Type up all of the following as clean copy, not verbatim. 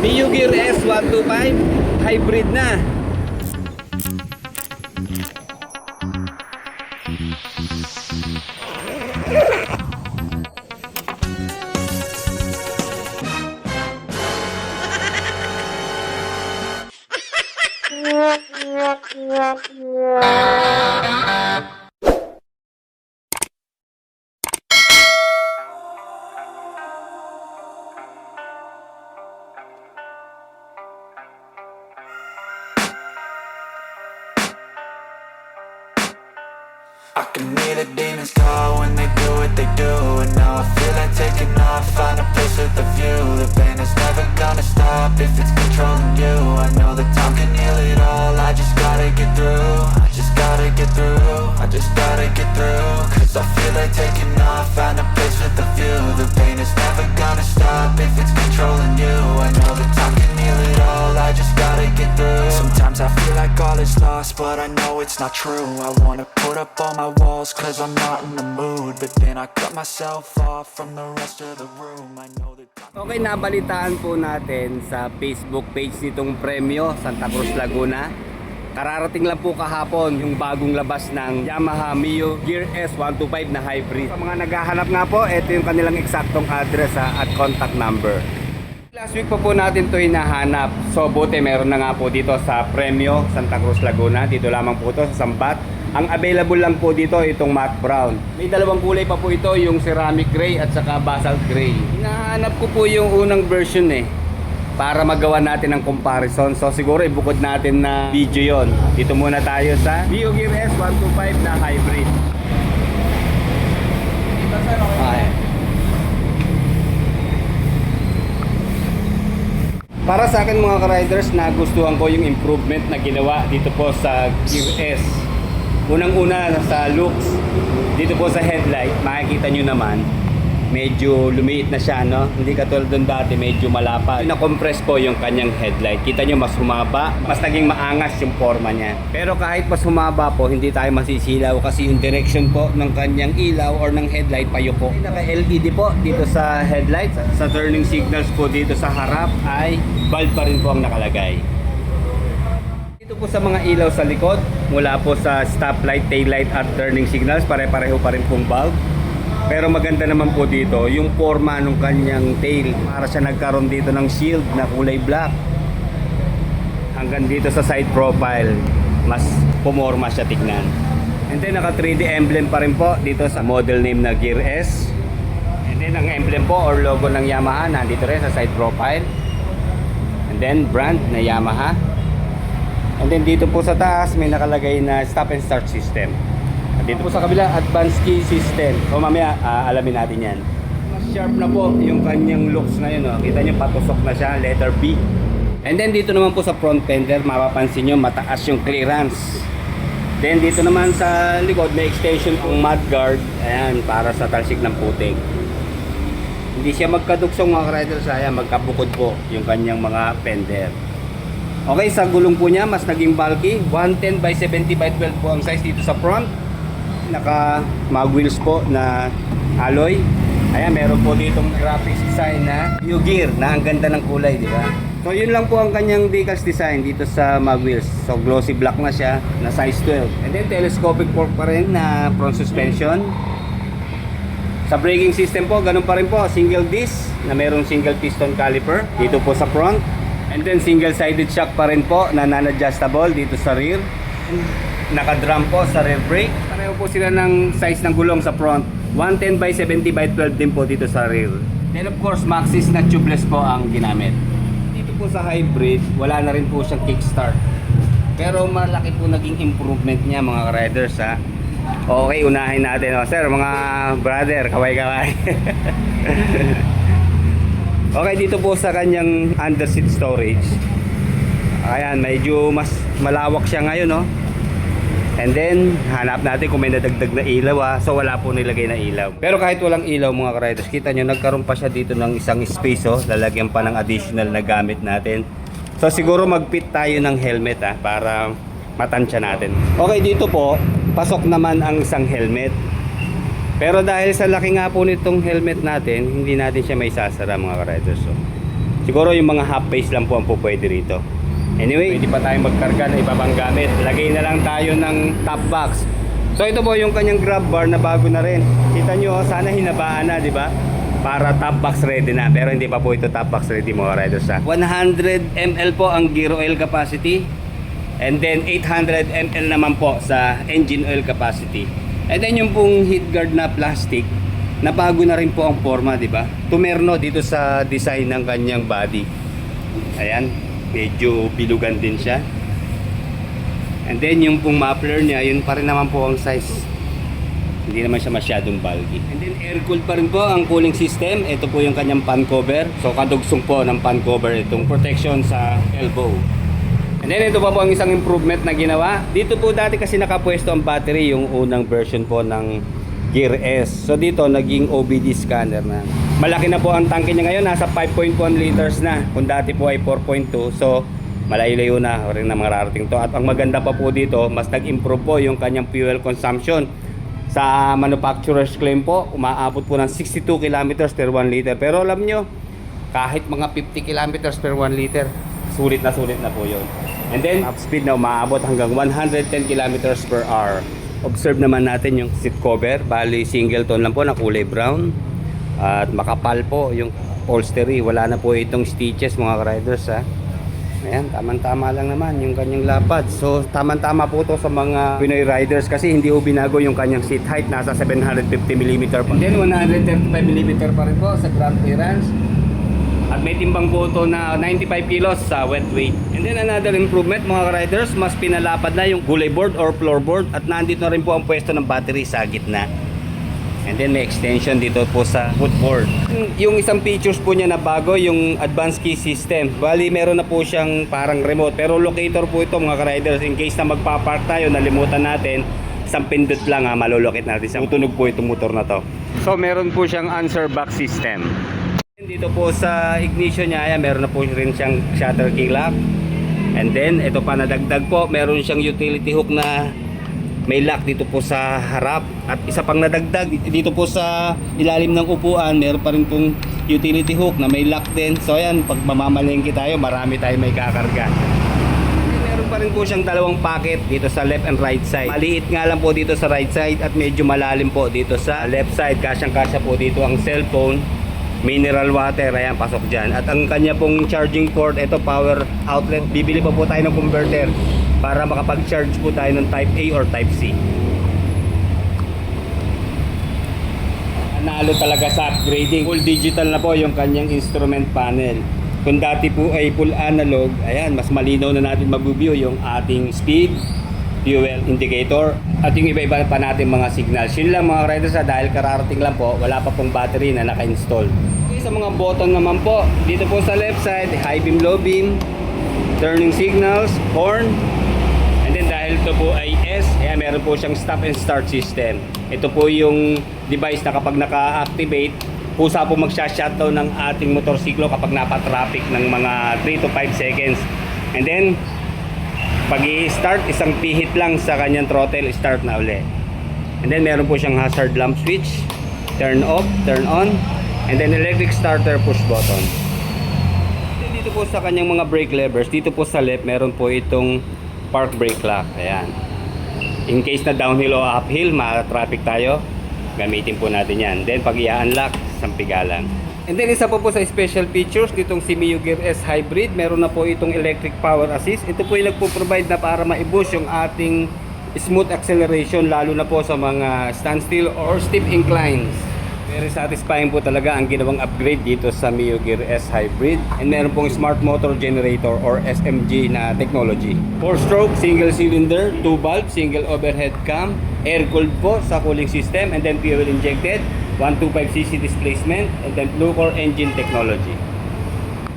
Mio Gear S125 hybrid na. I can hear the demons call when they do what they do. And now I feel like taking off, find a place with a view. The pain is never gonna stop if it's controlling you. I know that time can heal it all, I just gotta get through. I just gotta get through, I just gotta get through. Cause I feel like taking off, find a place with a view. The pain is never gonna stop if it's controlling you. I know that time can heal it all, I just gotta get through. Sometimes I feel like all is lost, but I know it's not true. I wanna put up all my walls cause I'm not in the mood. But then I cut myself off from the rest of the room. I know that Okay, nabalitaan po natin sa Facebook page nitong Premyo Santa Cruz Laguna. Kararating lang po kahapon yung bagong labas ng Yamaha Mio Gear S125 na hybrid. Sa mga naghahanap nga po, ito yung kanilang eksaktong address at contact number. Last week po natin ito hinahanap. So buti meron na nga po dito sa Premyo Santa Cruz Laguna. Dito lamang po ito sa Sambat. Ang available lang po dito itong matte brown. May dalawang kulay pa po ito, yung ceramic gray at saka basalt gray. Hinahanap ko po yung unang version para magawa natin ng comparison. So siguro ibukod natin na video yon. Dito muna tayo sa Mio Gear S125 na hybrid. Okay. Para sa akin mga ka-riders, nagustuhan ko yung improvement na ginawa dito po sa Gear S. Unang-una sa looks, dito po sa headlight, makikita nyo naman, medyo lumiit na siya, no? Hindi katulad doon dati, medyo malapa. Na-compress po yung kanyang headlight. Kita nyo, mas humaba, mas naging maangas yung forma niya. Pero kahit mas humaba po, hindi tayo masisilaw kasi yung direction po ng kanyang ilaw or ng headlight payuko. Naka-LED po dito sa headlight. Sa turning signals po dito sa harap ay bulb pa rin po ang nakalagay. Dito po sa mga ilaw sa likod, mula po sa stoplight, taillight at turning signals, pare-pareho pa rin pong bulb. Pero maganda naman po dito yung forma ng kanyang tail. Para siya nagkaroon dito ng shield na kulay black. Hanggang dito sa side profile, mas pumorma siya tignan. And then naka 3D emblem pa rin po dito sa model name na Gear S. And then ang emblem po or logo ng Yamaha nandito rin sa side profile. And then brand na Yamaha. And then dito po sa taas may nakalagay na stop and start system. At dito po sa kabila advanced key system. So mamaya alamin natin yan. Mas sharp na po yung kanyang looks ngayon. Kita nyo patusok na siya, letter B. And then dito naman po sa front fender, mapapansin nyo mataas yung clearance. Then dito naman sa likod may extension ng mudguard. Ayan, para sa talsik ng putik. Hindi siya magkaduksong mga riders, ayan, magkabukod po yung kanyang mga fender. Okay, sa gulong po niya mas naging bulky. 110 by 70 by 12 po ang size dito sa front. Naka mag wheels po na alloy. Ayan, meron po ditong graphics design na Mio Gear na ang ganda ng kulay, di ba? So yun lang po ang kanyang decals design dito sa mag wheels. So glossy black na siya na size 12. And then telescopic fork pa rin na front suspension. Sa braking system po, ganun pa rin po, single disc na merong single piston caliper dito po sa front. And then single-sided shock pa rin po na non-adjustable dito sa rear. Naka-drum po sa rear brake. Pareho po sila ng size ng gulong sa front. 110 by 70 by 12 din po dito sa rear. Then of course, Maxxis na tubeless po ang ginamit. Dito po sa hybrid, wala na rin po siyang kickstart. Pero malaki po naging improvement niya mga riders ha. Okay, unahin natin. Sir, mga brother, kaway-kaway. Okay, dito po sa kanyang under seat storage. Ayan, medyo mas malawak siya ngayon, no? And then, hanap natin kung may nadagdag na ilaw, So, wala po nilagay na ilaw. Pero kahit walang ilaw, mga ka-riders, kita nyo, nagkaroon pa siya dito ng isang space, Lalagyan pa ng additional na gamit natin. So, siguro mag-fit tayo ng helmet, para matansya natin. Okay, dito po, pasok naman ang isang helmet. Pero dahil sa laki nga po nitong helmet natin, hindi natin siya may sasara mga ka-riders. So, Siguro yung mga half face lang po ang po pwede rito. Anyway, pwede pa tayong magkarga ng iba pang gamit. Lagay na lang tayo ng top box. So ito po yung kanyang grab bar na bago na rin. Kita nyo, sana hinabaan na, di ba? Para top box ready na. Pero hindi pa po ito top box ready mga riders ha. 100 ml po ang gear oil capacity. And then 800 ml naman po sa engine oil capacity. And then yung pong heat guard na plastic, nabago na rin po ang forma, di ba? Tumerno dito sa design ng kanyang body. Ayan, medyo bilugan din siya. And then yung pong muffler niya, yun pa rin naman po ang size. Hindi naman siya masyadong bulky. And then air cooled pa rin po ang cooling system. Ito po yung kanyang fan cover. So kadugsong po ng fan cover itong protection sa elbow. And then ito pa po ang isang improvement na ginawa. Dito po dati kasi nakapwesto ang battery yung unang version po ng Gear S. So dito naging OBD scanner na. Malaki na po ang tangke niya ngayon. Nasa 5.1 liters na. Kung dati po ay 4.2. So malayo-layo na rin na mararating to. At ang maganda pa po dito, mas nag-improve po yung kanyang fuel consumption. Sa manufacturer's claim po, umaabot po ng 62 kilometers per 1 liter. Pero alam nyo, kahit mga 50 kilometers per 1 liter, sulit na po yun. And then, top speed na umaabot hanggang 110 kilometers per hour. Observe naman natin yung seat cover. Bali, single tone lang po na kulay brown. At makapal po yung upholstery. Wala na po itong stitches mga riders ha. Ayan, tamang-tama lang naman yung kanyang lapad. So, tamang-tama po to sa mga Pinoy riders kasi hindi po binago yung kanyang seat height. Nasa 750mm pa. And then, 135mm pa rin po sa ground clearance. At may timbang po ito na 95 kilos sa wet weight. And then, another improvement mga riders, mas pinalapad na yung gulay board or floorboard. At nandito na rin po ang pwesto ng battery sa gitna. And then may extension dito po sa footboard. Yung isang features po niya na bago, yung advanced key system. Bali, meron na po siyang parang remote. Pero locator po ito mga riders. In case na magpapark tayo, nalimutan natin, isang pindot lang malulokit natin. Tutunog po itong motor na to. So meron po siyang answer back system. Dito po sa ignition niya, ayan, meron na po rin siyang shutter key lock. And then, ito pa nadagdag po, meron siyang utility hook na may lock dito po sa harap. At isa pang nadagdag dito po sa ilalim ng upuan, meron pa rin pong utility hook na may lock din. So ayan, pag mamamalengke tayo, marami tayo may kakarga. Meron pa rin po siyang dalawang pocket dito sa left and right side. Maliit nga lang po dito sa right side at medyo malalim po dito sa left side. Kasyang-kasya po dito ang cellphone, mineral water, ayan, pasok dyan. At ang kanya pong charging port, ito power outlet. Bibili pa po tayo ng converter para makapag-charge po tayo ng Type A or Type C. Nanalo talaga sa upgrading. Full digital na po yung kanyang instrument panel. Kung dati po ay full analog, ayan, mas malinaw na natin mag-view yung ating speed, fuel indicator, at yung iba-iba pa natin mga signals. Yun lang mga riders dahil kararating lang po, wala pa pong battery na naka-install. Okay, sa mga button naman po, dito po sa left side, high beam, low beam, turning signals, horn. And then dahil ito po ay S, ayan, meron po siyang stop and start system. Ito po yung device na kapag naka-activate, kusa po magsha-shutdown ng ating motorsiklo kapag napa-traffic ng mga 3 to 5 seconds. And then, pag i-start, isang pihit lang sa kanyang throttle, start na uli. And then meron po siyang hazard lamp switch, turn off, turn on, and then electric starter push button. Dito po sa kanyang mga brake levers, dito po sa left, meron po itong park brake lock. Ayan. In case na downhill o uphill, ma-traffic tayo, gamitin po natin yan. Then pag i-unlock, sampigalan. And then isa po sa special features ditong si Mio Gear S Hybrid, meron na po itong electric power assist. Ito po yung nagpo-provide na para ma-boost yung ating smooth acceleration, lalo na po sa mga standstill or steep inclines. Very satisfying po talaga ang ginawang upgrade dito sa Mio Gear S Hybrid. And meron pong smart motor generator or SMG na technology. 4-stroke, single cylinder, 2-valve, single overhead cam, air-cooled po sa cooling system, and then fuel injected, 125cc displacement, and then Blue-Core engine technology.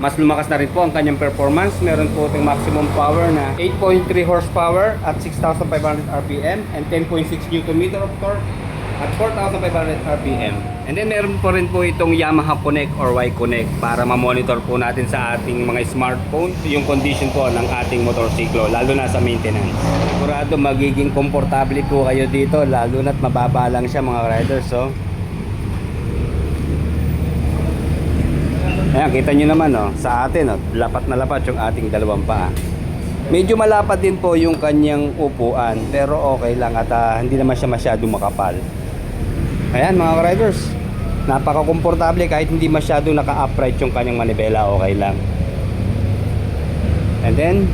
Mas lumakas na rin po ang kanyang performance. Meron po itong maximum power na 8.3 horsepower at 6,500 RPM and 10.6 Nm of torque at 4,500 RPM. And then meron po rin po itong Yamaha Connect or Y-Connect para ma-monitor po natin sa ating mga smartphone yung condition po ng ating motorsiklo, lalo na sa maintenance. Sigurado magiging komportable po kayo dito, lalo na't mababa lang siya mga riders. So Ayan, kita nyo naman sa atin lapat na lapat yung ating dalawang paa. Medyo malapad din po yung kanyang upuan, pero okay lang at hindi naman siya masyadong makapal. Ayan mga riders, napaka-komportable kahit hindi masyadong naka-upright yung kanyang manibela, okay lang. And then,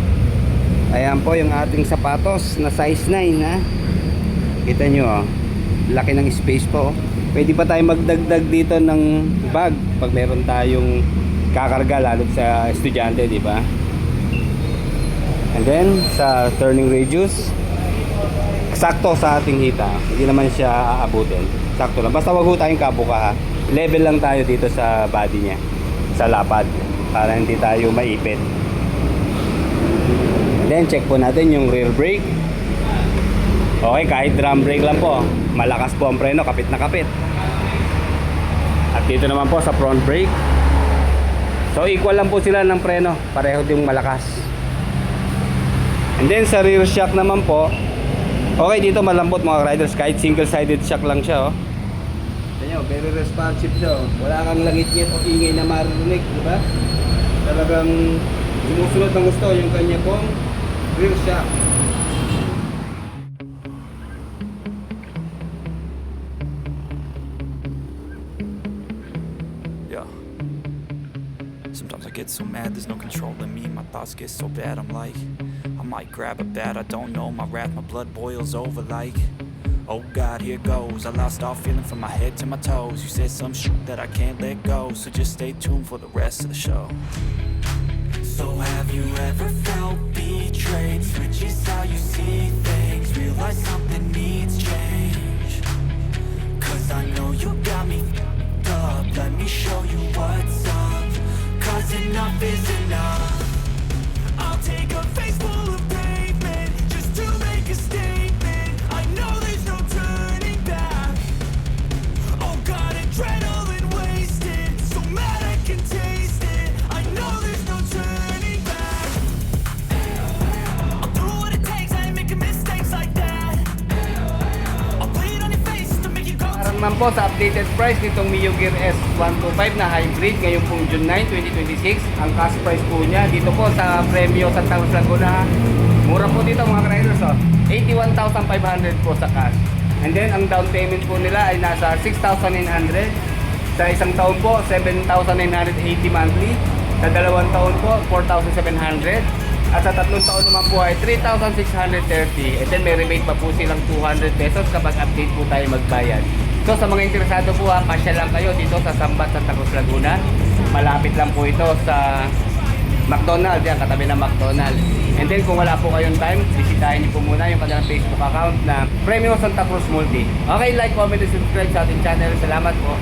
ayan po yung ating sapatos na size 9 ha. Kita nyo laki ng space po. Pwede pa tayo magdagdag dito ng bag pag meron tayong kakarga, lalo sa estudyante, di ba? And then sa turning radius, sakto sa ating hita, hindi naman siya aabutin, sakto lang, basta wag ho tayong kabuka ha. Level lang tayo dito sa body niya, sa lapad, para hindi tayo maipit. And then check po natin yung rear brake. Okay, kahit drum brake lang po, malakas po ang preno, kapit na kapit. At dito naman po sa front brake, so equal lang po sila ng preno, pareho din malakas. And then sa rear shock naman po, okay, dito malambot mga riders, kahit single sided shock lang siya Tignan nyo, very responsive siya Wala kang langit-ngit o ingay na marinig, di ba? Talagang sumusunod ng gusto yung kanya pong rear shock. Sometimes I get so mad, there's no control in me. My thoughts get so bad, I'm like, I might grab a bat, I don't know. My wrath, my blood boils over like, oh God, here goes. I lost all feeling from my head to my toes. You said some shit that I can't let go, so just stay tuned for the rest of the show. So have you ever felt betrayed? Switches how you see things, realize something needs change. Cause I know you got me f***ed up, let me show you what's up. Cause enough is enough. I'll take a face full of pavement just to make a statement. I know there's no turning back. Oh God, adrenaline wasted, so mad I can taste it. I know there's no turning back. I'll do what it takes, I ain't making mistakes like that. I'll bleed on your face to make you go. Parang man po sa updated price nitong Mio Gear S125 na hybrid ngayong pong June 9, 2026. Ang cash price po niya dito po sa Premio Santa Cruz Laguna, mura po dito mga riders 81,500 po sa cash. And then ang down payment po nila ay nasa 6,900. Sa isang taon po 7,980 monthly. Sa dalawang taon po 4,700. At sa tatlong taon naman po ay 3,630. And then may rebate pa po silang 200 pesos kapag update po tayo magbayad. So sa mga interesado po pasya lang kayo dito sa Sambat, Santa Cruz, Laguna. Malapit lang po ito sa McDonald's, yan, katabi ng McDonald's. And then kung wala po kayong time, bisitahin niyo po muna yung kanilang Facebook account na Premio Santa Cruz Multi. Okay, like, comment, and subscribe sa ating channel. Salamat po.